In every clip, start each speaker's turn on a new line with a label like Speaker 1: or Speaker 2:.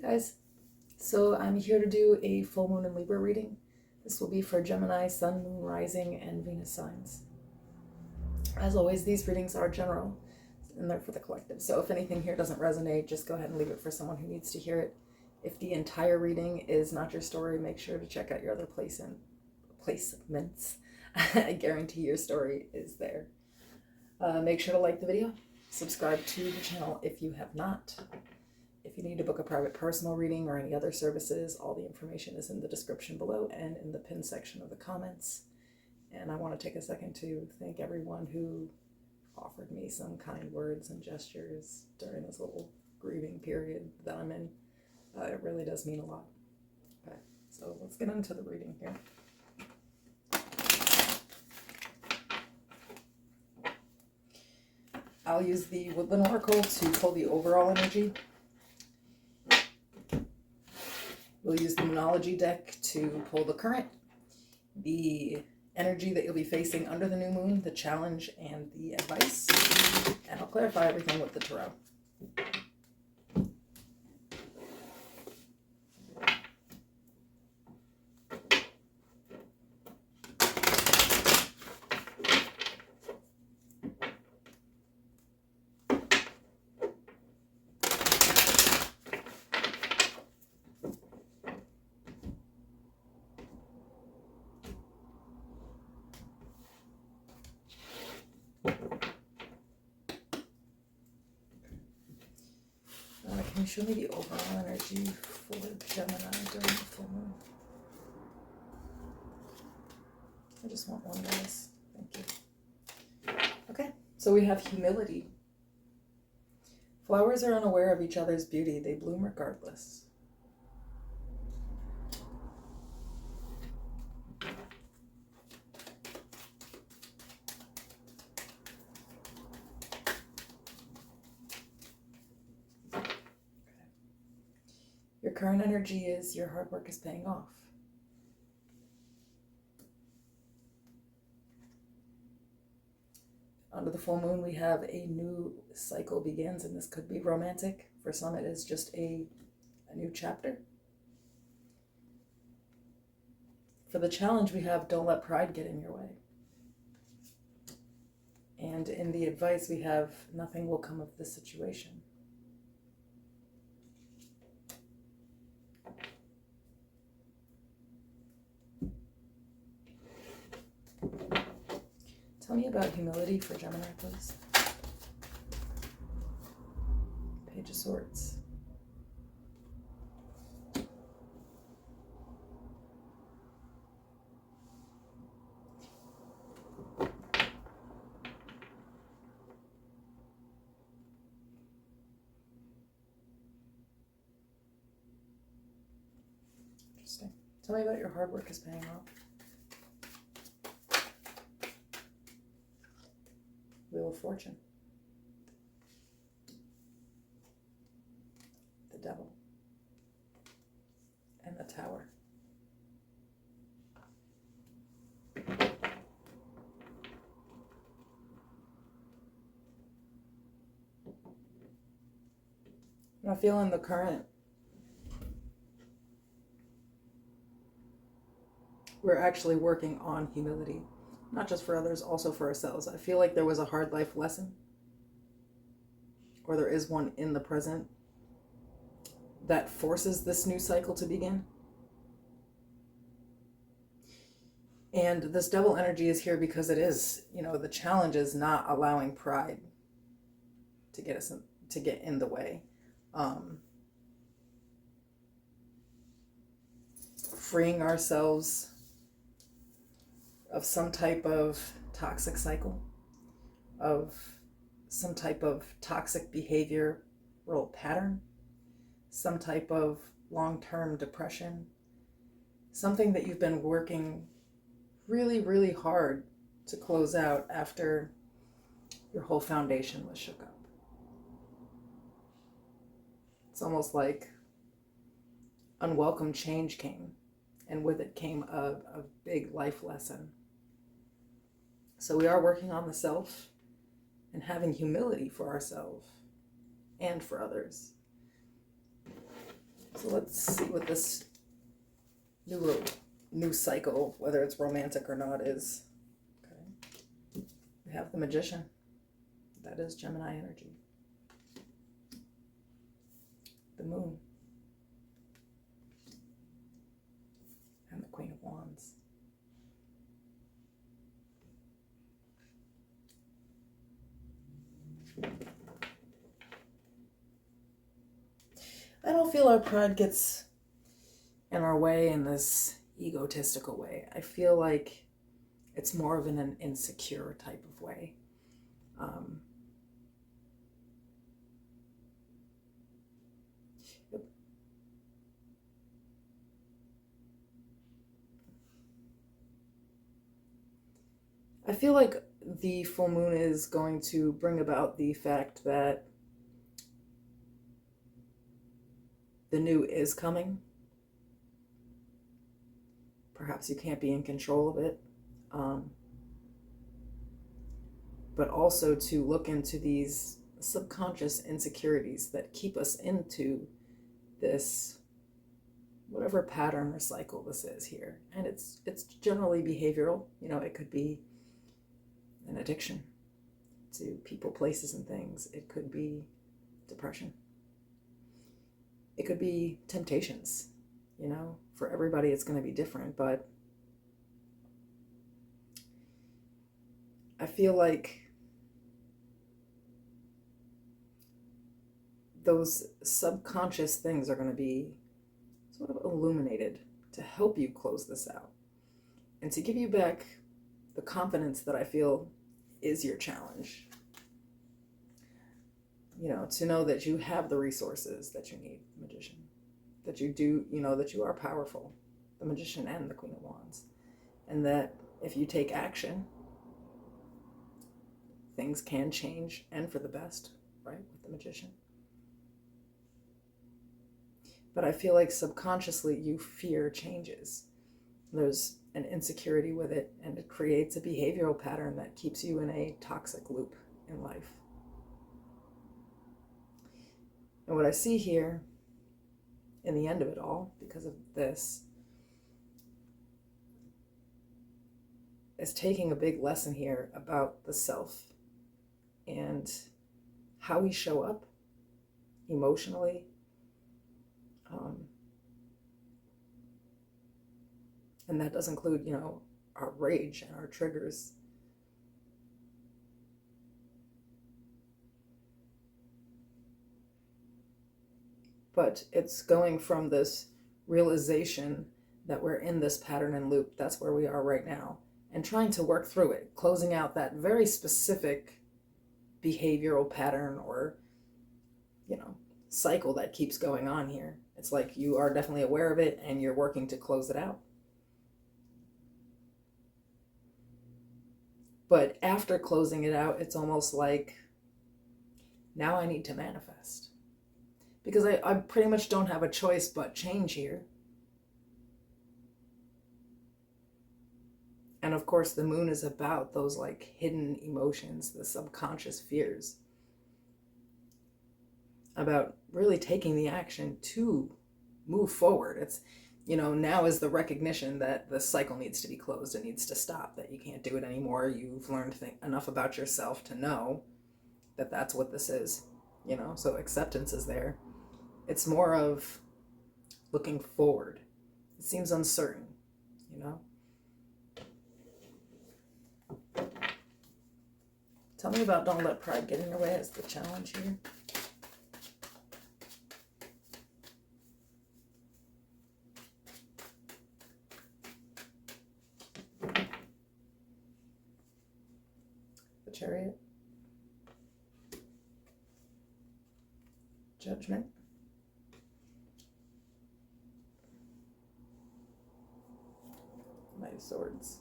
Speaker 1: Guys, so I'm here to do a full moon and Libra reading. This will be for Gemini, Sun, Moon, Rising, and Venus signs. As always, these readings are general and they're for the collective. So if anything here doesn't resonate, just go ahead and leave it for someone who needs to hear it. If the entire reading is not your story, make sure to check out your other placements. I guarantee your story is there. Make sure to like the video, subscribe to the channel if you have not. If you need to book a private personal reading or any other services, all the information is in the description below and in the pinned section of the comments. And I want to take a second to thank everyone who offered me some kind words and gestures during this little grieving period that I'm in. It really does mean a lot. Okay, so let's get into the reading here. I'll use the Woodland Oracle to pull the overall energy. We'll use the Moonology deck to pull the current, the energy that you'll be facing under the new moon, the challenge, and the advice. And I'll clarify everything with the tarot. Can you show me the overall energy for Gemini during the full moon? I just want one, guys. Thank you. Okay, so we have humility. Flowers are unaware of each other's beauty. They bloom regardless. Your current energy is your hard work is paying off. Under the full moon, we have a new cycle begins, and this could be romantic. For some, it is just a new chapter. For the challenge, we have don't let pride get in your way. And in the advice, we have nothing will come of this situation. Tell me about humility for Gemini, please. Page of Swords. Interesting. Tell me about your hard work is paying off. Wheel of Fortune. The Devil. And the Tower. I feel in the current, we're actually working on humility. Not just for others, also for ourselves. I feel like there was a hard life lesson, or there is one in the present, that forces this new cycle to begin. And this Devil energy is here because it is, the challenge is not allowing pride to get in the way. Freeing ourselves of some type of toxic cycle, of some type of toxic behavioral pattern, some type of long-term depression, something that you've been working really, really hard to close out after your whole foundation was shook up. It's almost like unwelcome change came, and with it came a big life lesson. So we are working on the self and having humility for ourselves and for others. So let's see what this new cycle, whether it's romantic or not, is. Okay. We have the Magician. That is Gemini energy. The Moon. And the Queen of Wands. I don't feel our pride gets in our way in this egotistical way. I feel like it's more of an insecure type of way. I feel like the full moon is going to bring about the fact that the new is coming. Perhaps you can't be in control of it. But also to look into these subconscious insecurities that keep us into this, whatever pattern or cycle this is here. And it's generally behavioral. You know, it could be an addiction to people, places, and things. It could be depression. It could be temptations. You know, for everybody it's going to be different, but I feel like those subconscious things are going to be sort of illuminated to help you close this out and to give you back the confidence that I feel is your challenge. You know, to know that you have the resources that you need, Magician. That you do, you know, that you are powerful, the Magician and the Queen of Wands. And that if you take action, things can change, and for the best, right, with the Magician. But I feel like subconsciously you fear changes. There's an insecurity with it, and it creates a behavioral pattern that keeps you in a toxic loop in life. And what I see here in the end of it all, because of this, is taking a big lesson here about the self and how we show up emotionally, and that does include, you know, our rage and our triggers. But it's going from this realization that we're in this pattern and loop, that's where we are right now, and trying to work through it, closing out that very specific behavioral pattern or, you know, cycle that keeps going on here. It's like you are definitely aware of it and you're working to close it out. But after closing it out, it's almost like, now I need to manifest. Because I pretty much don't have a choice but change here. And of course, the moon is about those like hidden emotions, the subconscious fears. About really taking the action to move forward. It's, you know, now is the recognition that the cycle needs to be closed. It needs to stop, that you can't do it anymore. You've learned enough about yourself to know that that's what this is, you know, so acceptance is there. It's more of looking forward. It seems uncertain, you know. Tell me about don't let pride get in your way as the challenge here. The Chariot. Judgment. Knight of Swords.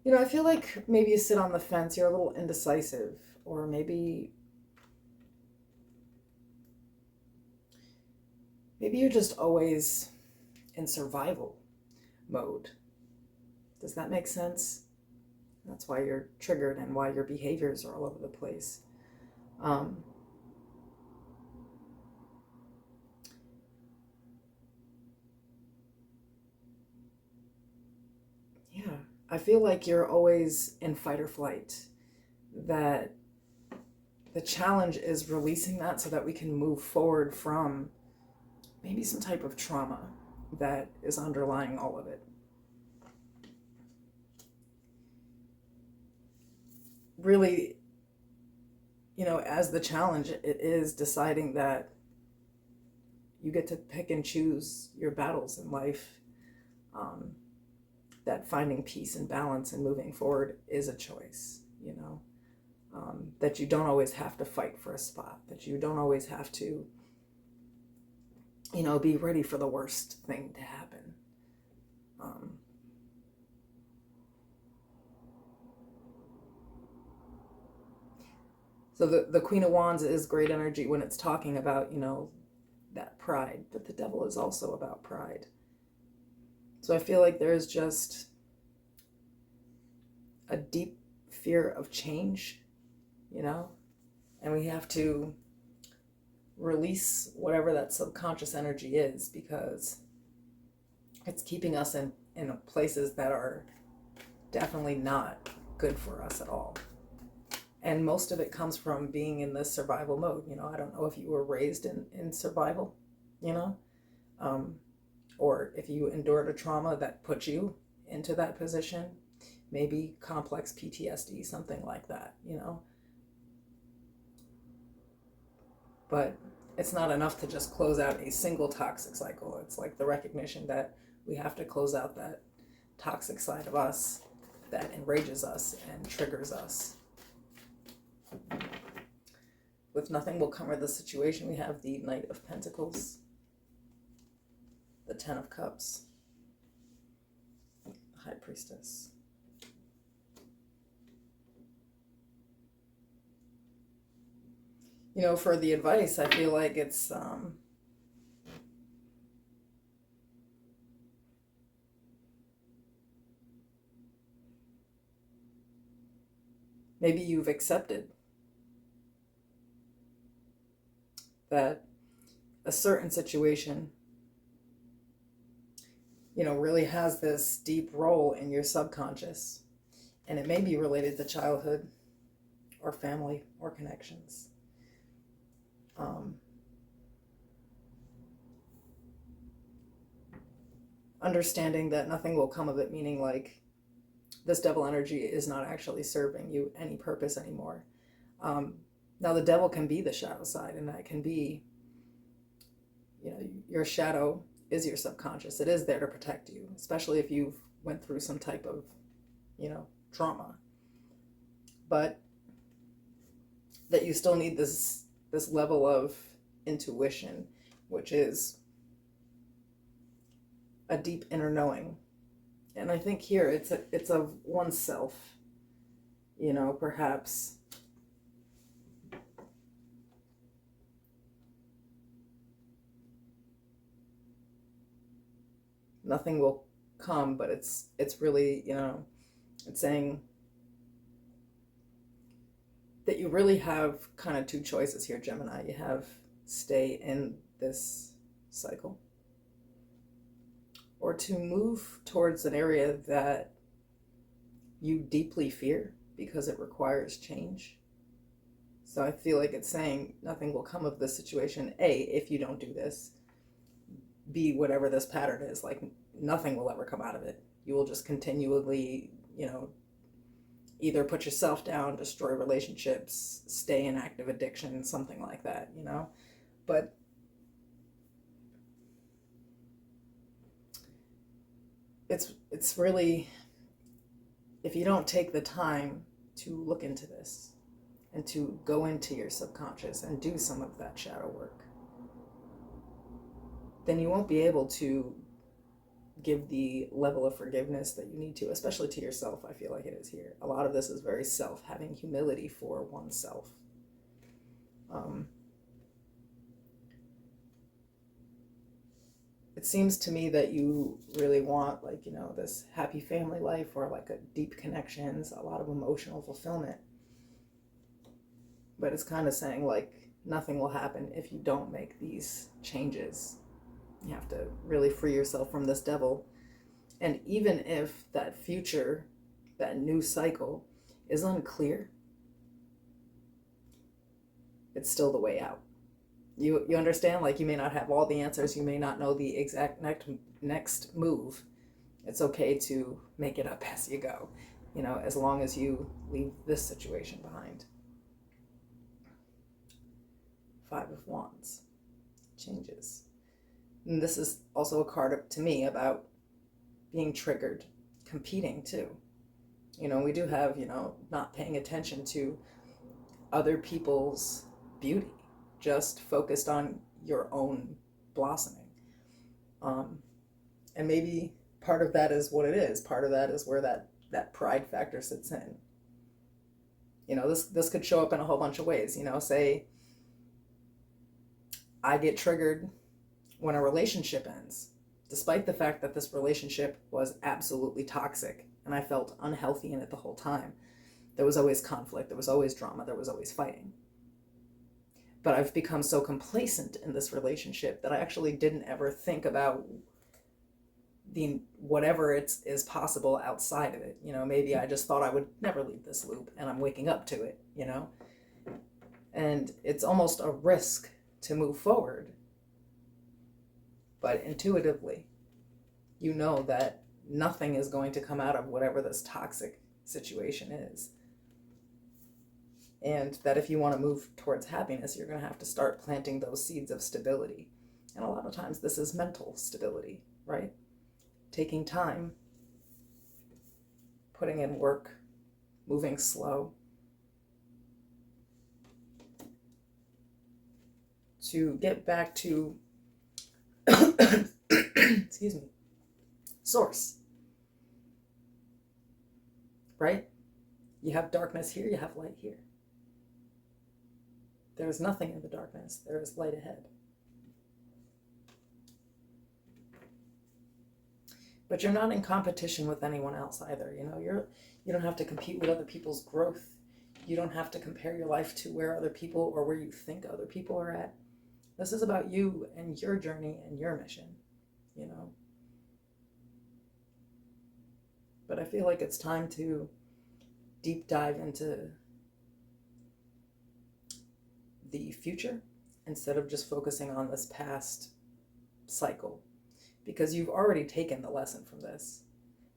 Speaker 1: You know, I feel like maybe you sit on the fence, you're a little indecisive, or maybe Maybe you're just always in survival mode. Does that make sense? That's why you're triggered and why your behaviors are all over the place. Yeah, I feel like you're always in fight or flight. That the challenge is releasing that so that we can move forward from maybe some type of trauma that is underlying all of it. Really, as the challenge, it is deciding that you get to pick and choose your battles in life. That finding peace and balance and moving forward is a choice, that you don't always have to fight for a spot, that you don't always have to, be ready for the worst thing to happen. So the Queen of Wands is great energy when it's talking about, that pride, but the Devil is also about pride. So I feel like there's just a deep fear of change, and we have to release whatever that subconscious energy is, because it's keeping us in places that are definitely not good for us at all. And most of it comes from being in this survival mode. I don't know if you were raised in survival, or if you endured a trauma that put you into that position, maybe complex PTSD, something like that, But it's not enough to just close out a single toxic cycle. It's like the recognition that we have to close out that toxic side of us that enrages us and triggers us. With nothing will come of the situation, we have the Knight of Pentacles, the Ten of Cups, the High Priestess. For the advice, I feel like it's maybe you've accepted that a certain situation, really has this deep role in your subconscious, and it may be related to childhood or family or connections. Understanding that nothing will come of it, meaning like this devil energy is not actually serving you any purpose anymore. Now the devil can be the shadow side, and that can be, your shadow is your subconscious. It is there to protect you, especially if you've went through some type of, trauma. But that you still need this level of intuition, which is a deep inner knowing. And I think here it's of oneself, perhaps nothing will come, but it's really, it's saying that you really have kind of two choices here, Gemini. You have stay in this cycle, or to move towards an area that you deeply fear because it requires change. So I feel like it's saying nothing will come of this situation, A, if you don't do this, B, whatever this pattern is, like nothing will ever come out of it. You will just continually, either put yourself down, destroy relationships, stay in active addiction, something like that, But it's really, if you don't take the time to look into this and to go into your subconscious and do some of that shadow work, then you won't be able to give the level of forgiveness that you need to, especially to yourself. I feel like it is here. A lot of this is very self, having humility for oneself. it seems to me that you really want, like, this happy family life, or like a deep connections, a lot of emotional fulfillment. But it's kind of saying, like, nothing will happen if you don't make these changes. You have to really free yourself from this devil. And even if that future, that new cycle is unclear, it's still the way out. You understand? Like, you may not have all the answers. You may not know the exact next move. It's okay to make it up as you go, as long as you leave this situation behind. 5 of Wands. Changes. And this is also a card to me about being triggered, competing too. We do have, not paying attention to other people's beauty, just focused on your own blossoming. And maybe part of that is what it is. Part of that is where that pride factor sits in. This could show up in a whole bunch of ways. Say I get triggered when a relationship ends, despite the fact that this relationship was absolutely toxic and I felt unhealthy in it the whole time. There was always conflict, there was always drama, there was always fighting. But I've become so complacent in this relationship that I actually didn't ever think about whatever is possible outside of it. Maybe I just thought I would never leave this loop, and I'm waking up to it, And it's almost a risk to move forward. But intuitively, that nothing is going to come out of whatever this toxic situation is. And that if you want to move towards happiness, you're going to have to start planting those seeds of stability. And a lot of times this is mental stability, right? Taking time, putting in work, moving slow, to get back to excuse me, source, right? You have darkness here, you have light here. There is nothing in the darkness, there is light ahead. But you're not in competition with anyone else either. You don't have to compete with other people's growth. You don't have to compare your life to where other people, or where you think other people are at. This is about you and your journey and your mission, But I feel like it's time to deep dive into the future instead of just focusing on this past cycle, because you've already taken the lesson from this.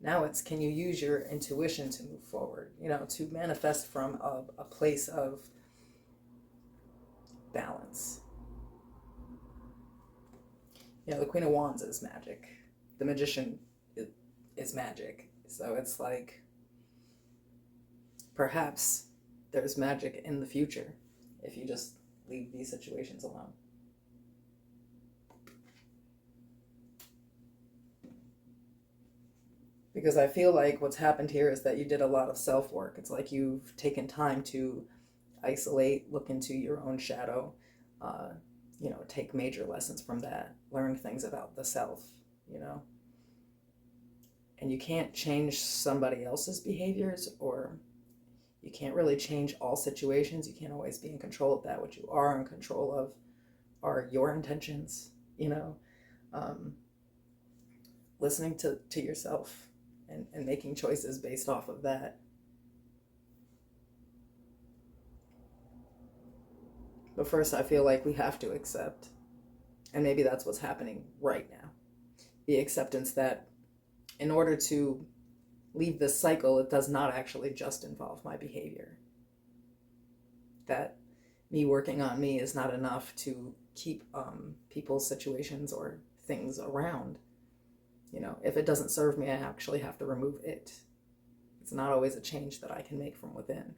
Speaker 1: Now it's, can you use your intuition to move forward, to manifest from a place of balance. The Queen of Wands is magic. The Magician is magic. So it's like, perhaps there's magic in the future if you just leave these situations alone. Because I feel like what's happened here is that you did a lot of self-work. It's like you've taken time to isolate, look into your own shadow, take major lessons from that, learn things about the self, And you can't change somebody else's behaviors, or you can't really change all situations. You can't always be in control of that. What you are in control of are your intentions, listening to yourself and making choices based off of that. But first, I feel like we have to accept, and maybe that's what's happening right now, the acceptance that in order to leave this cycle, it does not actually just involve my behavior. That me working on me is not enough to keep people's situations or things around. If it doesn't serve me, I actually have to remove it. It's not always a change that I can make from within.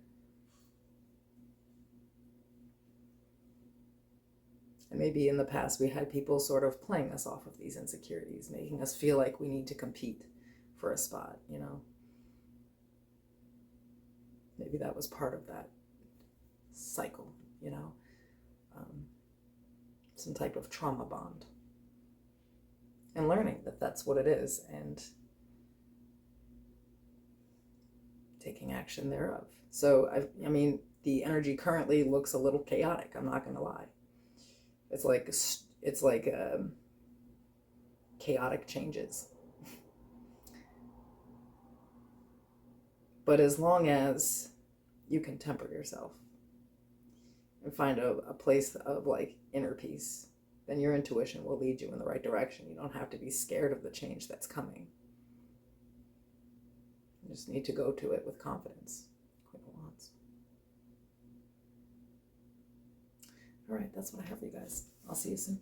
Speaker 1: And maybe in the past we had people sort of playing us off of these insecurities, making us feel like we need to compete for a spot, Maybe that was part of that cycle, some type of trauma bond. and learning that that's what it is, and taking action thereof. So I mean, the energy currently looks a little chaotic. I'm not going to lie. It's like chaotic changes. But as long as you can temper yourself and find a place of like inner peace, then your intuition will lead you in the right direction. You don't have to be scared of the change that's coming. You just need to go to it with confidence. Queen of Wands. All right, that's what I have for you guys. I'll see you soon.